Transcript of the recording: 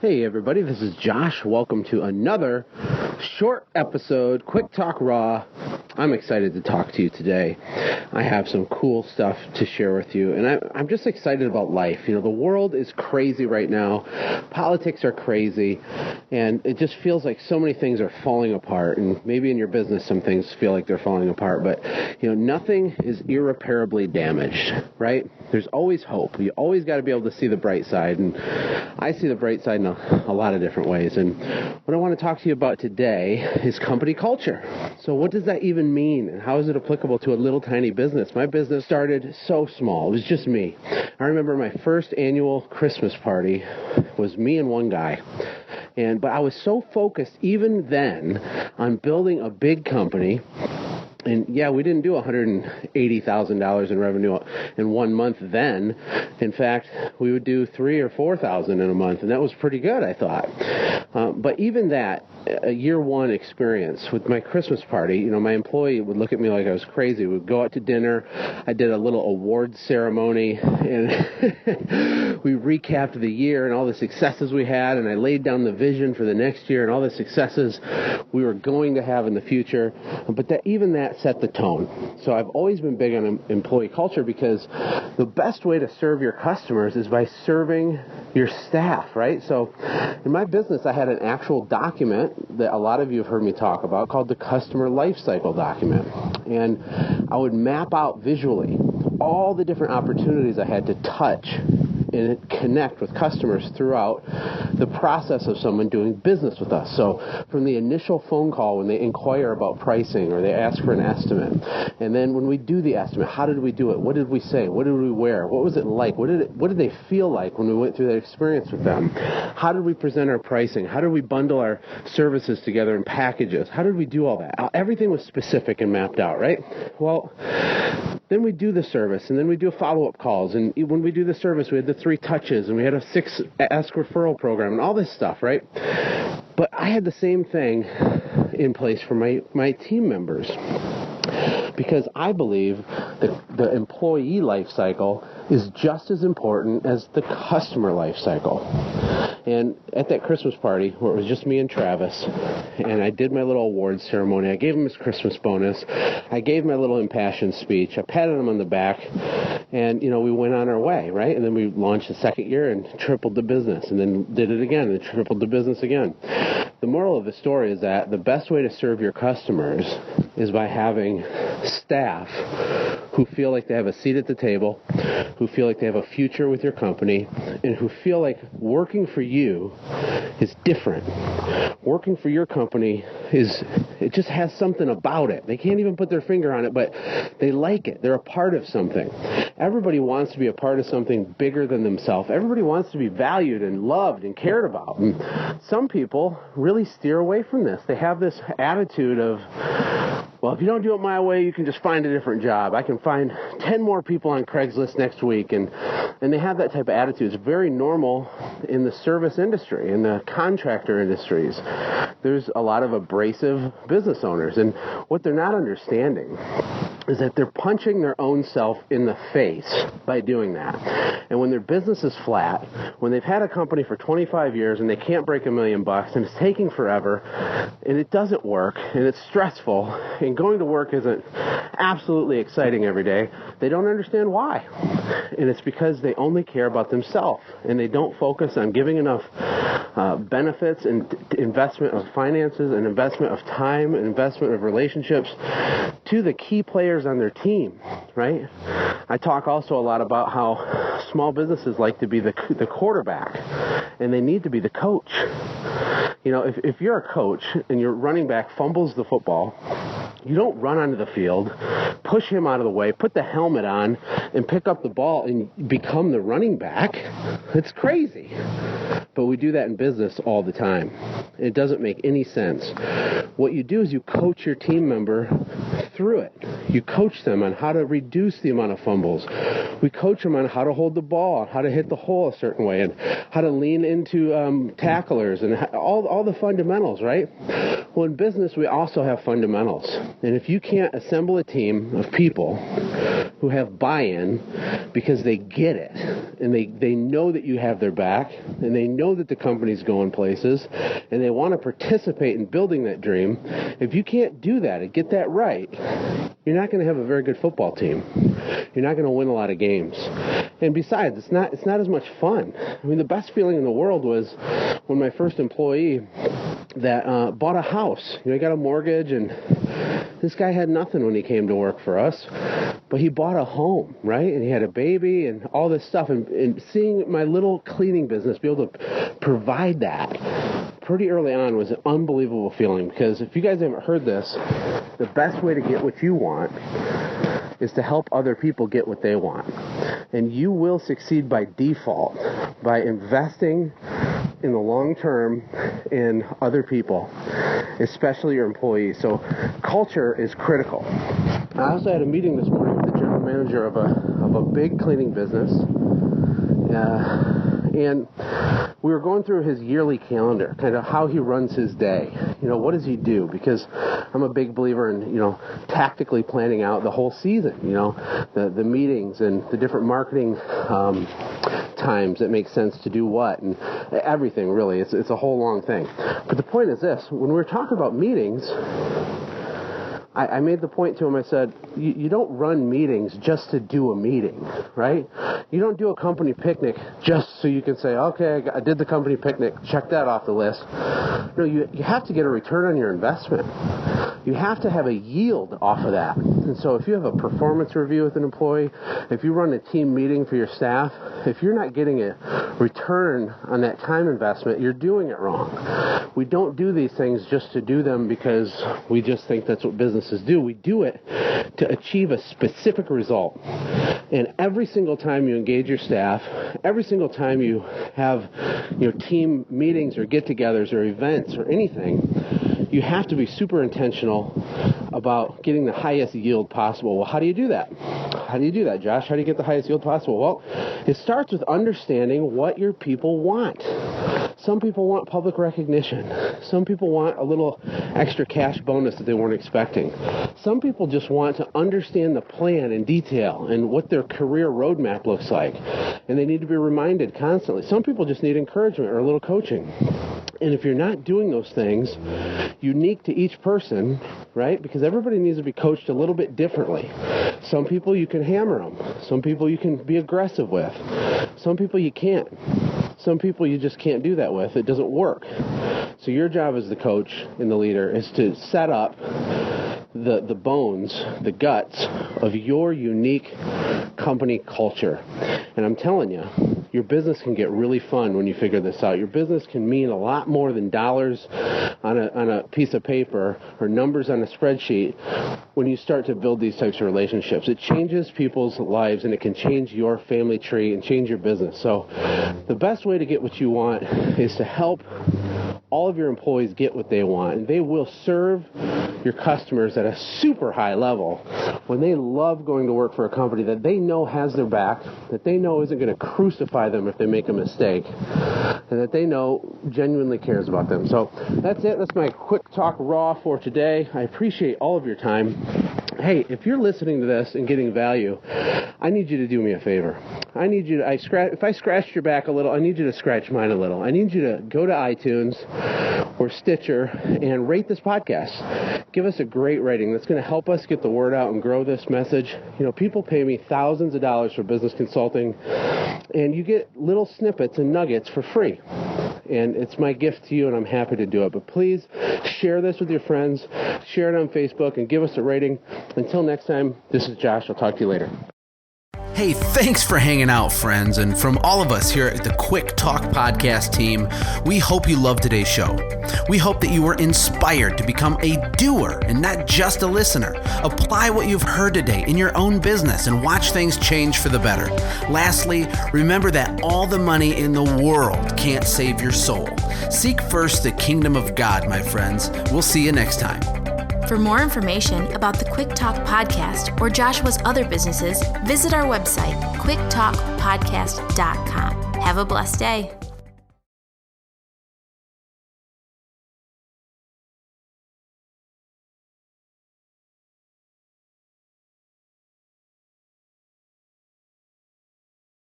Hey everybody, this is Josh. Welcome to another short episode, Quick Talk Raw. I'm excited to talk to you today. I have some cool stuff to share with you, and I'm just excited about life. You know, the world is crazy right now. Politics are crazy, and it just feels like so many things are falling apart, and maybe in your business some things feel like they're falling apart, but, you know, nothing is irreparably damaged, right? There's always hope. You always got to be able to see the bright side, and I see the bright side in a lot of different ways. And what I want to talk to you about today is company culture. So what does that even mean, and how is it applicable to a little tiny business? My business started so small. It was just me. I remember my first annual Christmas party was me and one guy. But I was so focused even then on building a big company. And yeah, we didn't do $180,000 in revenue in 1 month then. In fact, we would do $3,000 or $4,000 in a month, and that was pretty good, I thought. But even that, a year one experience with my Christmas party, you know, my employee would look at me like I was crazy. We'd go out to dinner. I did a little awards ceremony, and we recapped the year and all the successes we had, and I laid down the vision for the next year and all the successes we were going to have in the future. But even that set the tone. So I've always been big on employee culture because the best way to serve your customers is by serving your staff, right? So in my business, I had an actual document that a lot of you have heard me talk about called the customer lifecycle document. And I would map out visually all the different opportunities I had to touch and connect with customers throughout the process of someone doing business with us. So from the initial phone call when they inquire about pricing or they ask for an estimate, and then when we do the estimate, how did we do it? What did we say? What did we wear? What was it like? What did they feel like when we went through that experience with them? How did we present our pricing? How did we bundle our services together in packages? How did we do all that? Everything was specific and mapped out, right? Well, then we do the service, and then we do follow-up calls, and when we do the service, we had the 3 touches, and we had a 6 ask referral program, and all this stuff, right? But I had the same thing in place for my team members, because I believe that the employee life cycle is just as important as the customer life cycle. And at that Christmas party, where it was just me and Travis, and I did my little awards ceremony, I gave him his Christmas bonus, I gave my little impassioned speech, I patted him on the back, and, you know, we went on our way, right? And then we launched the second year and tripled the business, and then did it again and tripled the business again. The moral of the story is that the best way to serve your customers is by having staff who feel like they have a seat at the table, who feel like they have a future with your company, and who feel like working for you is different. Working for your company it just has something about it. They can't even put their finger on it, but they like it. They're a part of something. Everybody wants to be a part of something bigger than themselves. Everybody wants to be valued and loved and cared about. And some people really steer away from this. They have this attitude of, well, if you don't do it my way, you can just find a different job. I can find 10 more people on Craigslist next week. And they have that type of attitude. It's very normal in the service industry, in the contractor industries. There's a lot of abrasive business owners. And what they're not understanding is that they're punching their own self in the face by doing that. And when their business is flat, when they've had a company for 25 years and they can't break $1 million and it's taking forever and it doesn't work and it's stressful and going to work isn't absolutely exciting every day, they don't understand why. And it's because they only care about themselves and they don't focus on giving enough benefits and investment of finances and investment of time and investment of relationships to the key players on their team, right? I talk also a lot about how small businesses like to be the quarterback, and they need to be the coach. You know, if you're a coach and your running back fumbles the football, you don't run onto the field, push him out of the way, put the helmet on, and pick up the ball and become the running back. It's crazy. But we do that in business all the time. It doesn't make any sense. What you do is you coach your team member through it. You coach them on how to reduce the amount of fumbles. We coach them on how to hold the ball, how to hit the hole a certain way, and how to lean into tacklers, and all the fundamentals, right? Well, in business, we also have fundamentals. And if you can't assemble a team of people who have buy-in because they get it, and they know that you have their back, and they know that the company's going places, and they want to participate in building that dream, if you can't do that and get that right, you're not going to have a very good football team. You're not going to win a lot of games. And besides, it's not as much fun. I mean, the best feeling in the world was when my first employee that bought a house. He got a mortgage, and this guy had nothing when he came to work for us, but he bought a home, right? And he had a baby and all this stuff. And seeing my little cleaning business be able to provide that pretty early on was an unbelievable feeling, because if you guys haven't heard this, the best way to get what you want is to help other people get what they want. And you will succeed by default by investing in the long term in other people, especially your employees. So culture is critical. I also had a meeting this morning with the general manager of a big cleaning business. And we were going through his yearly calendar, kind of how he runs his day. What does he do? Because I'm a big believer in, tactically planning out the whole season, the meetings and the different marketing times that make sense to do what, and everything, really. It's a whole long thing. But the point is this: when we're talking about meetings, I made the point to him. I said, you don't run meetings just to do a meeting, right? You don't do a company picnic just so you can say, okay, I did the company picnic, check that off the list. No, you have to get a return on your investment. You have to have a yield off of that. And so if you have a performance review with an employee, if you run a team meeting for your staff, if you're not getting a return on that time investment, you're doing it wrong. We don't do these things just to do them because we just think that's what businesses do. We do it to achieve a specific result. And every single time you engage your staff, every single time you have team meetings or get-togethers or events or anything, you have to be super intentional about getting the highest yield possible. Well, how do you do that? How do you do that, Josh? How do you get the highest yield possible? Well, it starts with understanding what your people want. Some people want public recognition. Some people want a little extra cash bonus that they weren't expecting. Some people just want to understand the plan in detail and what their career roadmap looks like. And they need to be reminded constantly. Some people just need encouragement or a little coaching. And if you're not doing those things unique to each person, right, because everybody needs to be coached a little bit differently. Some people you can hammer them. Some people you can be aggressive with. Some people you can't. Some people you just can't do that with. It doesn't work. So your job as the coach and the leader is to set up the bones, the guts of your unique company culture. And I'm telling you, your business can get really fun when you figure this out. Your business can mean a lot more than dollars on a piece of paper or numbers on a spreadsheet when you start to build these types of relationships. It changes people's lives, and it can change your family tree and change your business. So the best way to get what you want is to help all of your employees get what they want, and they will serve your customers at a super high level when they love going to work for a company that they know has their back, that they know isn't going to crucify them if they make a mistake, and that they know genuinely cares about them. So that's it. That's my quick talk raw for today. I appreciate all of your time. Hey, if you're listening to this and getting value, I need you to do me a favor. I need you to, if I scratched your back a little, I need you to scratch mine a little. I need you to go to iTunes or Stitcher and rate this podcast. Give us a great rating. That's going to help us get the word out and grow this message. People pay me thousands of dollars for business consulting, and you get little snippets and nuggets for free. And it's my gift to you, and I'm happy to do it. But please share this with your friends, share it on Facebook, and give us a rating. Until next time, this is Josh. I'll talk to you later. Hey, thanks for hanging out, friends. And from all of us here at the Quick Talk Podcast team, we hope you loved today's show. We hope that you were inspired to become a doer and not just a listener. Apply what you've heard today in your own business and watch things change for the better. Lastly, remember that all the money in the world can't save your soul. Seek first the kingdom of God, my friends. We'll see you next time. For more information about the Quick Talk Podcast or Joshua's other businesses, visit our website, quicktalkpodcast.com. Have a blessed day.